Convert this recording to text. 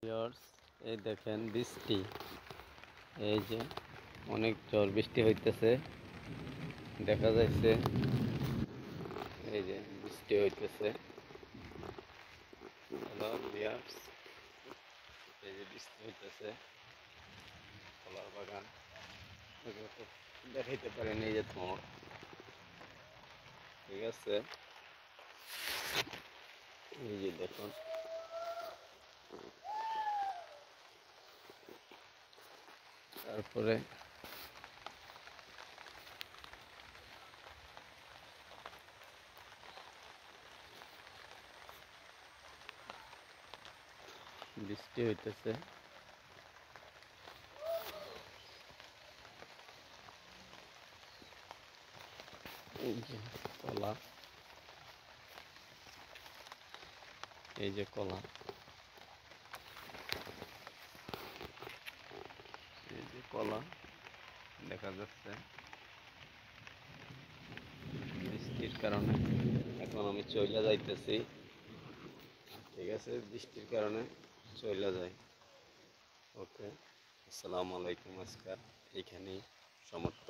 Viewers, এই দেখেন বৃষ্টি। এই যে অনেক ঝড় বৃষ্টি হইতেছে, দেখা যাচ্ছে। এই যে বৃষ্টি হইতেছে। হ্যালো ভিউয়ার্স, এই যে বৃষ্টি হইতেছে। কলার বাগান এগুলো তো দেখাইতে পারেন, এই যে থমক, ঠিক আছে। এই যে দেখুন, তারপরে বৃষ্টি হইতেছে। এই যে কলা, এই যে কলা, এই যে কলা দেখা যাচ্ছে। বৃষ্টির কারণে এখন আমি চইলা যাইতেছি, ঠিক আছে। বৃষ্টির কারণে চইলা যাই। ওকে, আসসালামু আলাইকুম। আজকাল এইখানেই সমাপ্ত।